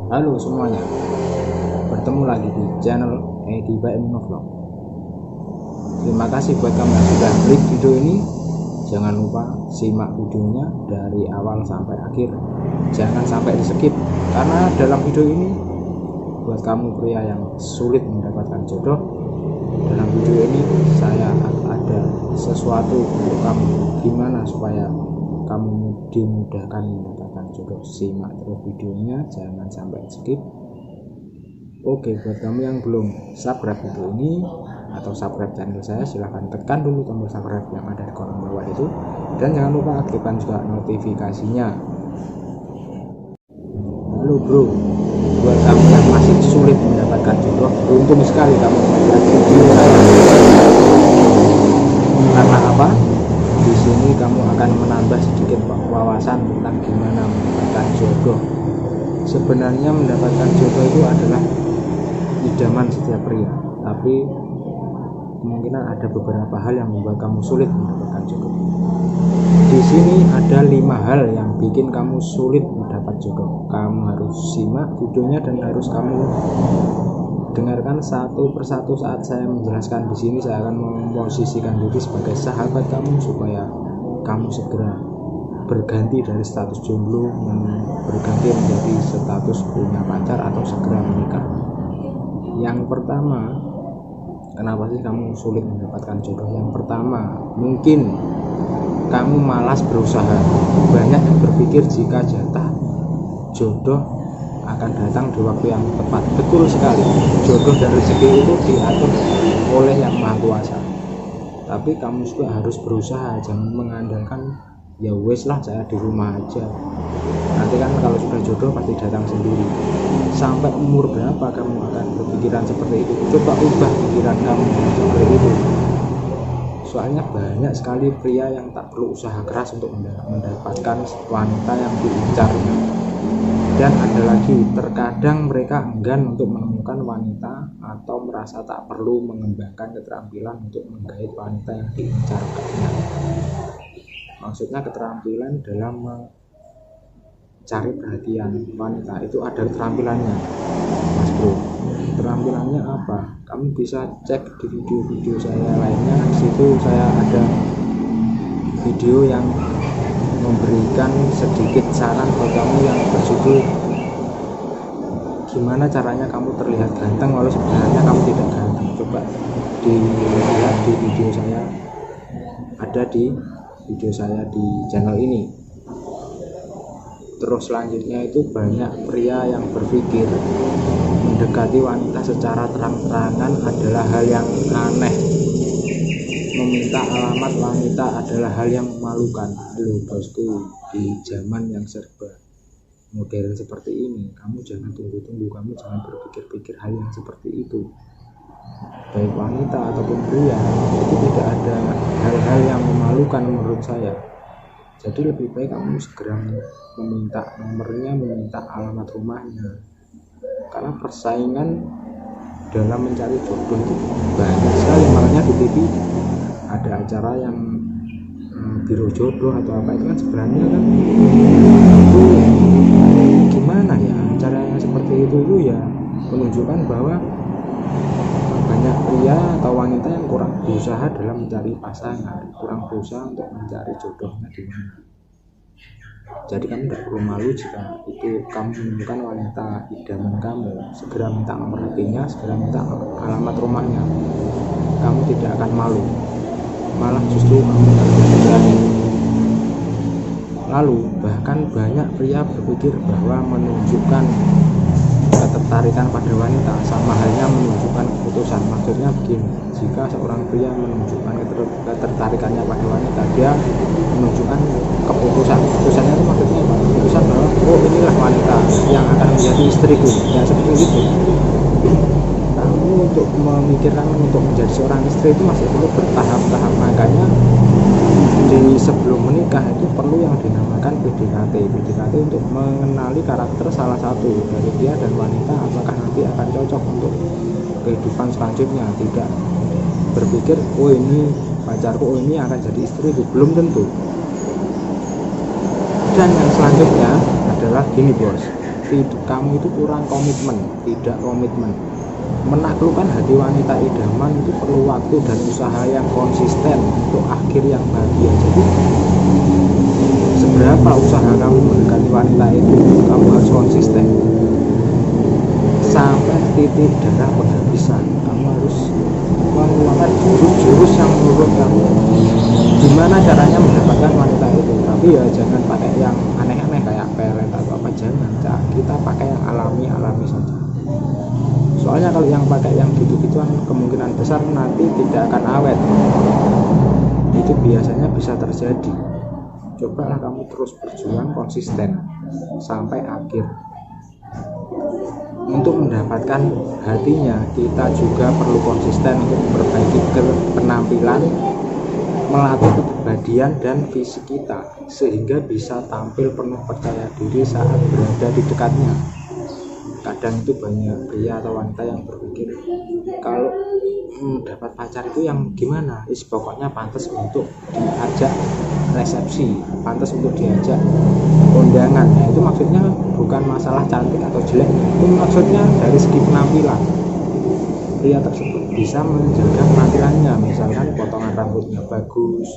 Halo semuanya, bertemu lagi di channel Edi by Vlog. Terima kasih buat kamu yang sudah klik video ini. Jangan lupa simak videonya dari awal sampai akhir. Jangan sampai di skip, karena dalam video ini buat kamu pria yang sulit mendapatkan jodoh, dalam video ini saya akan ada sesuatu untuk kamu, gimana supaya kamu dimudahkan mendapatkan jodoh. Simak terus videonya, jangan sampai skip. Oke, buat kamu yang belum subscribe video ini atau subscribe channel saya, silahkan tekan dulu tombol subscribe yang ada di kolom bawah itu, dan jangan lupa aktifkan juga notifikasinya. Halo bro, buat kamu yang masih sulit mendapatkan jodoh, beruntung sekali kamu melihat video saya. Karena apa? Di sini kamu akan menambah sedikit wawasan tentang gimana mendapatkan jodoh. Sebenarnya mendapatkan jodoh itu adalah idaman setiap pria, tapi kemungkinan ada beberapa hal yang membuat kamu sulit mendapatkan jodoh. Di sini ada 5 hal yang bikin kamu sulit mendapat jodoh. Kamu harus simak videonya dan harus kamu dengarkan satu persatu. Saat saya menjelaskan di sini, saya akan memposisikan diri sebagai sahabat kamu supaya kamu segera berganti dari status jomblo berganti menjadi status punya pacar atau segera menikah. Yang pertama, kenapa sih kamu sulit mendapatkan jodoh? Yang pertama, mungkin kamu malas berusaha. Banyak yang berpikir jika jatah jodoh akan datang di waktu yang tepat. Betul sekali, jodoh dan rezeki itu diatur oleh Yang Maha Kuasa, tapi kamu juga harus berusaha. Jangan mengandalkan ya wes lah saya di rumah aja, nanti kan kalau sudah jodoh pasti datang sendiri. Sampai umur berapa kamu akan berpikiran seperti itu? Coba ubah pikiran kamu seperti itu. Soalnya banyak sekali pria yang tak perlu usaha keras untuk mendapatkan wanita yang diincarnya. Dan ada lagi, terkadang mereka enggan untuk menemukan wanita atau merasa tak perlu mengembangkan keterampilan untuk menggait wanita yang diincarkannya. Maksudnya keterampilan dalam mencari perhatian wanita itu ada keterampilannya, Mas Bro. Keterampilannya apa? Kamu bisa cek di video-video saya lainnya. Di situ saya ada video yang memberikan sedikit saran buat kamu yang berjudul gimana caranya kamu terlihat ganteng walau sebenarnya kamu tidak ganteng. Coba dilihat di video saya, ada di video saya di channel ini. Terus selanjutnya itu banyak pria yang berpikir mendekati wanita secara terang-terangan adalah hal yang aneh. Meminta alamat wanita adalah hal yang memalukan. Halo bosku, di zaman yang serba modern seperti ini, kamu jangan tunggu-tunggu, kamu jangan berpikir-pikir hal yang seperti itu. Baik wanita ataupun pria, itu tidak ada hal-hal yang memalukan menurut saya. Jadi lebih baik kamu segera meminta nomornya, meminta alamat rumahnya, karena persaingan dalam mencari jodoh itu banyak sekali. Makanya di TV ada acara yang biro jodoh atau apa, itu kan sebenarnya kan itu gimana ya, acara yang seperti itu ya menunjukkan bahwa banyak pria atau wanita yang kurang berusaha dalam mencari pasangan, kurang berusaha untuk mencari jodohnya di mana. Jadi kamu tidak perlu malu jika itu kamu menemukan wanita idaman kamu. Segera minta nomor HP-nya, segera minta alamat rumahnya. Kamu tidak akan malu, malah justru kamu akan berani. Lalu bahkan banyak pria berpikir bahwa menunjukkan ketertarikan pada wanita sama halnya menunjukkan keputusan. Maksudnya begini, jika seorang pria menunjukkan ketertarikannya pada wanita, dia menunjukkan keputusan. Keputusannya itu maksudnya apa? Keputusan bahwa oh inilah wanita yang akan menjadi istriku, ya seperti itu. Kamu untuk memikirkan untuk menjadi seorang istri itu masih perlu bertahap-tahap. Makanya di sebelum menikah itu perlu yang dinamakan PDKT. PDKT untuk mengenali karakter salah satu dari pria dan wanita, apakah nanti akan cocok untuk kehidupan selanjutnya. Tidak berpikir oh ini pacarku, oh ini akan jadi istriku, belum tentu. Dan yang selanjutnya adalah gini bos, kamu itu kurang komitmen, tidak komitmen. Menaklukkan hati wanita idaman itu perlu waktu dan usaha yang konsisten untuk akhir yang bahagia. Jadi seberapa usaha kamu mendekati wanita itu, kamu harus konsisten sampai titik darah penghabisan. Kamu harus mengeluarkan jurus-jurus yang menurut kamu gimana caranya mendapatkan wanita itu. Tapi ya jangan pakai yang aneh-aneh kayak pelet atau apa, jangan. Kita pakai yang alami saja. Soalnya kalau yang pakai yang gitu-gituan kemungkinan besar nanti tidak akan awet. Itu biasanya bisa terjadi. Cobalah kamu terus berjuang konsisten sampai akhir. Untuk mendapatkan hatinya, kita juga perlu konsisten untuk memperbaiki penampilan, melatih kepribadian dan fisik kita sehingga bisa tampil penuh percaya diri saat berada di dekatnya. Kadang itu banyak pria atau wanita yang berpikir kalau dapat pacar itu yang gimana, pokoknya pantas untuk diajak resepsi, pantas untuk diajak kondangan. Nah, itu maksudnya bukan masalah cantik atau jelek, itu maksudnya dari segi penampilan. Pria tersebut bisa menjaga penampilannya, misalkan potongan rambutnya bagus,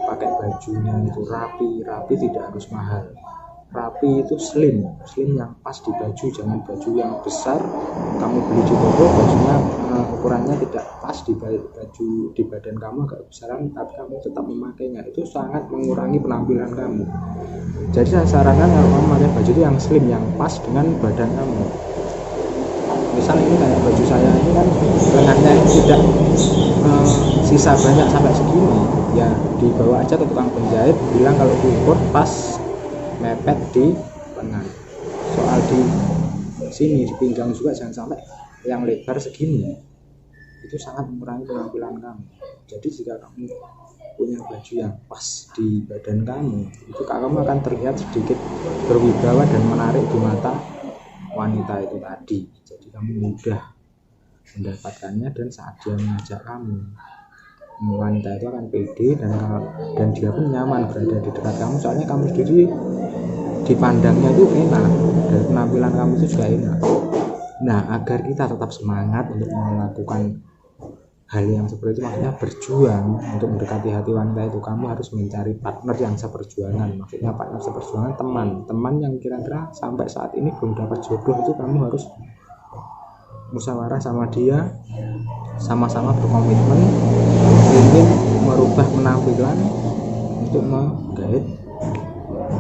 pakai bajunya itu rapi tidak harus mahal. Rapi itu slim yang pas di baju, jangan baju yang besar kamu beli di toko, bajunya ukurannya tidak pas di baju, di badan kamu agak besaran tapi kamu tetap memakainya, itu sangat mengurangi penampilan kamu. Jadi saya sarankan kalau kamu pakai baju itu yang slim, yang pas dengan badan kamu. Misal ini kayak baju saya ini kan lengannya tidak sisa banyak sampai segini, ya dibawa aja ke tukang penjahit, bilang kalau diukur pas mepet di lengan. Soal di sini di pinggang juga jangan sampai yang lebar segini, itu sangat mengurangi penampilan kamu. Jadi jika kamu punya baju yang pas di badan kamu, itu kamu akan terlihat sedikit berwibawa dan menarik di mata wanita itu tadi. Jadi kamu mudah mendapatkannya, dan saat dia mengajak kamu, wanita itu akan pede dan dia pun nyaman berada di dekat kamu. Soalnya kamu sendiri dipandangnya itu enak, dari penampilan kamu itu juga enak. Nah, agar kita tetap semangat untuk melakukan hal yang seperti itu, maksudnya berjuang untuk mendekati hati wanita itu, kamu harus mencari partner yang seperjuangan. Maksudnya partner seperjuangan, teman yang kira-kira sampai saat ini belum dapat jodoh, itu kamu harus musyawarah sama dia, sama-sama berkomitmen ingin merubah penampilan untuk menggait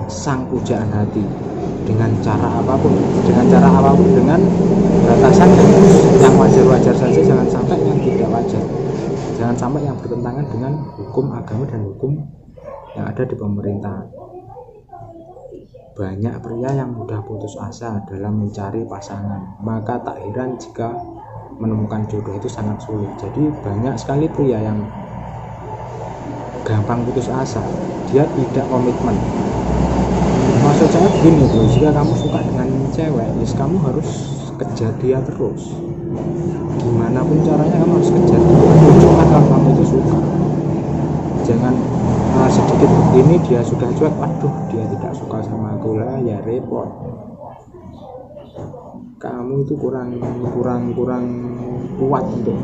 sang pujaan hati dengan cara apapun, dengan batasan yang wajar-wajar saja, jangan sampai yang tidak wajar, jangan sampai yang bertentangan dengan hukum agama dan hukum yang ada di pemerintahan. Banyak pria yang mudah putus asa dalam mencari pasangan, maka tak heran jika menemukan jodoh itu sangat sulit. Jadi banyak sekali pria yang gampang putus asa, dia tidak komitmen. Maksud saya begini bro, jika kamu suka dengan cewek, kamu harus kejar dia terus. Gimana pun caranya kamu harus kejar dia, tunjukkan kalau kamu itu suka. Jangan sedikit begini dia sudah cuek, waduh dia tidak suka sama aku lah, ya repot. Kamu itu kurang kuat untuk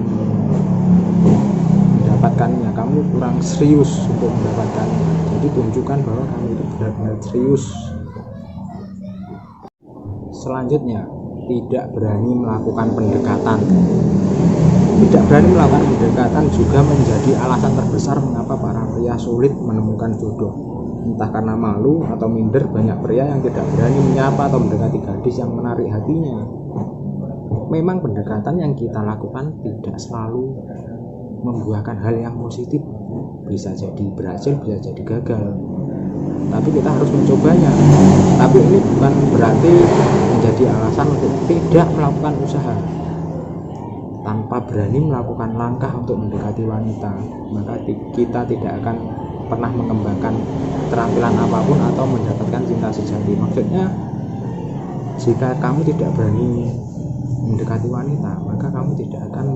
mendapatkannya, kamu kurang serius untuk mendapatkannya. Jadi tunjukkan bahwa kamu itu benar-benar serius. Selanjutnya, tidak berani melakukan pendekatan. Tidak berani melakukan pendekatan juga menjadi alasan terbesar mengapa para pria sulit menemukan jodoh. Entah karena malu atau minder, banyak pria yang tidak berani menyapa atau mendekati gadis yang menarik hatinya. Memang pendekatan yang kita lakukan tidak selalu membuahkan hal yang positif, bisa jadi berhasil, bisa jadi gagal, tapi kita harus mencobanya. Tapi ini bukan berarti menjadi alasan untuk tidak melakukan usaha. Tanpa berani melakukan langkah untuk mendekati wanita, maka kita tidak akan pernah mengembangkan keterampilan apapun atau mendapatkan cinta sejati. Maksudnya, jika kamu tidak berani mendekati wanita, maka kamu tidak akan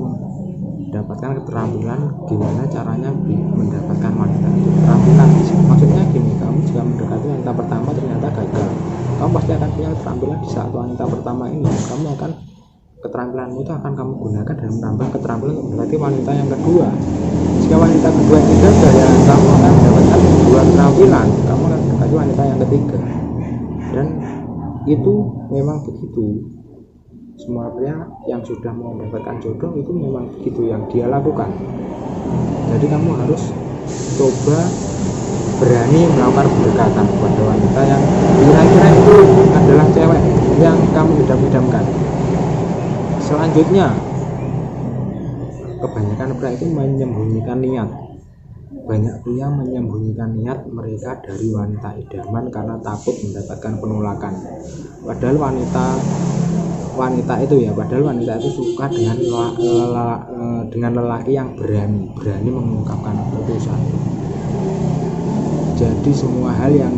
mendapatkan keterampilan gimana caranya mendapatkan wanita itu. Keterampilan maksudnya gini, kamu jika mendekati wanita pertama ternyata gagal, kamu pasti akan punya keterampilan di saat wanita pertama ini. Kamu akan keterampilanmu itu akan kamu gunakan dan menambah keterampilan untuk mendekati wanita yang kedua. Jika wanita kedua yang gagal, ya kamu akan mendapatkan dua keterampilan, kamu akan mendekati wanita yang ketiga. Dan itu memang begitu. Semua pria yang sudah mau mendapatkan jodoh itu memang begitu yang dia lakukan. Jadi kamu harus coba berani melakukan pendekatan kepada wanita yang kira-kira itu adalah cewek yang kamu idam-idamkan. Selanjutnya, kebanyakan pria itu menyembunyikan niat. Banyak pria menyembunyikan niat mereka dari wanita idaman karena takut mendapatkan penolakan. Padahal wanita itu suka dengan lelaki yang berani mengungkapkan keputusan. Jadi semua hal yang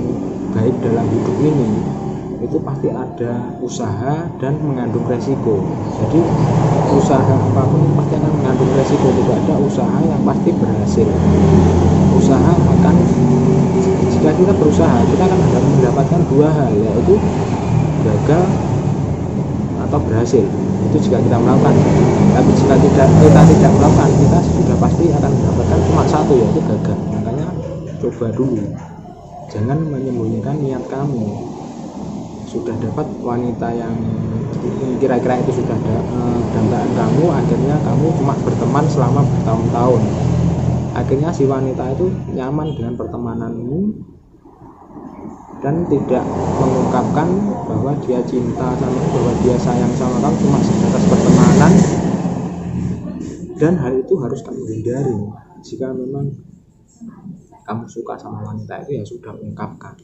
baik dalam hidup ini itu pasti ada usaha dan mengandung resiko. Jadi usaha apapun pasti akan mengandung resiko. Tidak ada usaha yang pasti berhasil. Usaha akan, jika kita berusaha, kita akan mendapatkan dua hal, yaitu gagal atau berhasil. Itu jika kita melakukan. Tapi jika kita tidak melakukan, kita sudah pasti akan mendapatkan cuma satu, yaitu gagal. Makanya coba dulu, jangan menyembunyikan niat kamu. Sudah dapat wanita yang kira-kira itu sudah dambakan kamu, akhirnya kamu cuma berteman selama bertahun-tahun. Akhirnya si wanita itu nyaman dengan pertemananmu dan tidak mengungkapkan bahwa dia cinta sama, bahwa dia sayang sama kamu, cuma sebatas pertemanan. Dan hal itu harus kamu hindari. Jika memang kamu suka sama wanita itu, ya sudah ungkapkan,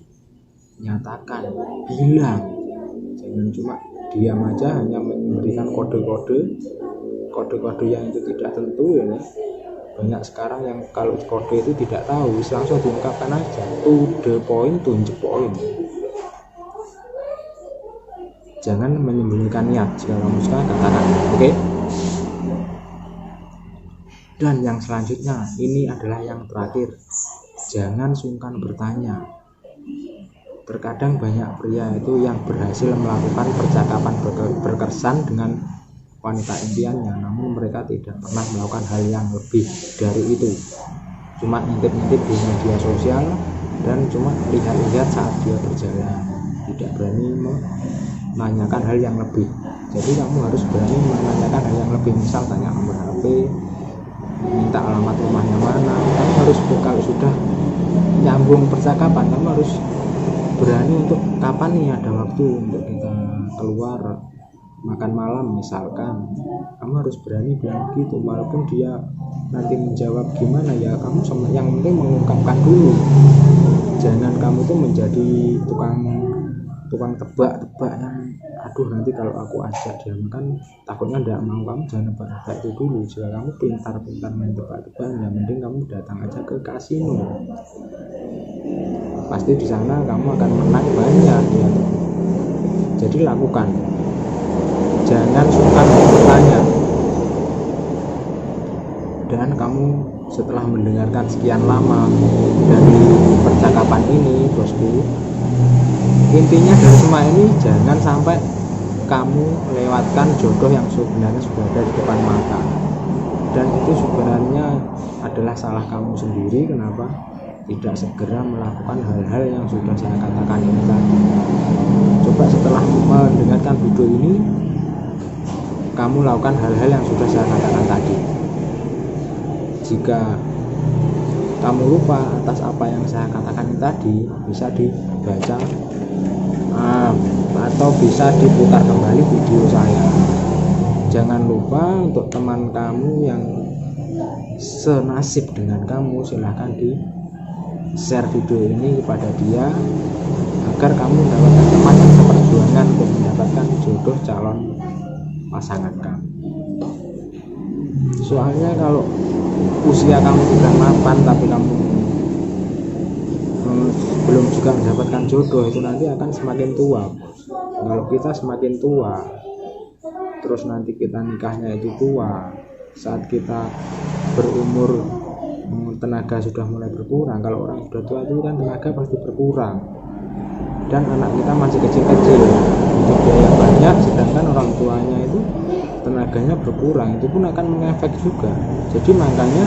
nyatakan, bilang. Jangan cuma diam aja, hanya memberikan kode-kode yang itu tidak tentu ya. Banyak sekarang yang kalau kode itu tidak tahu, langsung diungkapkan aja, to the point, to the point. Jangan menyembunyikan niat. Jika kamu suka, katakan, oke? Dan yang selanjutnya, ini adalah yang terakhir, jangan sungkan bertanya. Terkadang banyak pria itu yang berhasil melakukan percakapan berkesan dengan wanita impiannya, namun mereka tidak pernah melakukan hal yang lebih dari itu. Cuma ngintip-ngintip di media sosial dan cuma lihat-lihat saat dia berjalan, tidak berani menanyakan hal yang lebih. Jadi kamu harus berani menanyakan hal yang lebih, misal tanya nomor HP, minta alamat rumahnya mana. Kamu harus, kalau sudah nyambung percakapan, kamu harus berani untuk kapan nih ada waktu untuk kita keluar makan malam misalkan. Kamu harus berani bilang gitu, walaupun dia nanti menjawab gimana, ya kamu yang penting mengungkapkan dulu. Jangan kamu tuh menjadi tukang tebak-tebak yang aduh nanti kalau aku ajak dia makan takutnya tidak mau. Kamu jangan tebak-tebak itu dulu. Jika kamu pintar-pintar main tebak-tebak, ya mending kamu datang aja ke kasino. Pasti di sana kamu akan menang banyak ya. Jadi lakukan, jangan sungkan bertanya. Dan kamu setelah mendengarkan sekian lama dari percakapan ini, bosku, intinya dari semua ini, jangan sampai kamu lewatkan jodoh yang sebenarnya sudah ada di depan mata. Dan itu sebenarnya adalah salah kamu sendiri. Kenapa tidak segera melakukan hal-hal yang sudah saya katakan ini tadi? Coba setelah mendengarkan video ini, kamu lakukan hal-hal yang sudah saya katakan tadi. Jika kamu lupa atas apa yang saya katakan tadi, bisa dibaca atau bisa diputar kembali video saya. Jangan lupa untuk teman kamu yang senasib dengan kamu, silahkan di-share video ini kepada dia, agar kamu mendapatkan teman yang seperjuangan untuk mendapatkan jodoh calon pasangan kamu. Soalnya kalau usia kamu sudah mapan tapi kamu belum juga mendapatkan jodoh, itu nanti akan semakin tua. Kalau kita semakin tua, terus nanti kita nikahnya itu tua, saat kita berumur, tenaga sudah mulai berkurang. Kalau orang sudah tua itu kan tenaga pasti berkurang. dan anak kita masih kecil-kecil, untuk biaya banyak, sedangkan orang tuanya itu tenaganya berkurang, itu pun akan mengefek juga. Jadi makanya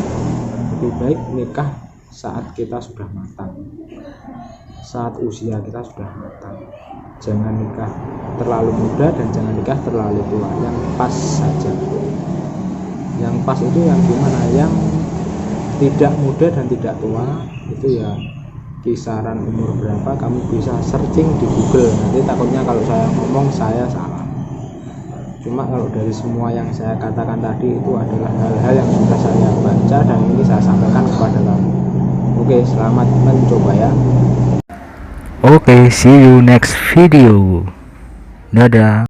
lebih baik nikah saat kita sudah matang, saat usia kita sudah matang. Jangan nikah terlalu muda dan jangan nikah terlalu tua, yang pas saja. Yang pas itu yang gimana? Yang tidak muda dan tidak tua, itu ya kisaran umur berapa kamu bisa searching di Google. Nanti takutnya kalau saya ngomong saya salah. Cuma kalau dari semua yang saya katakan tadi itu adalah hal-hal yang sudah saya baca dan ini saya sampaikan kepada kamu. Oke, selamat mencoba ya. Oke, see you next video. Dadah.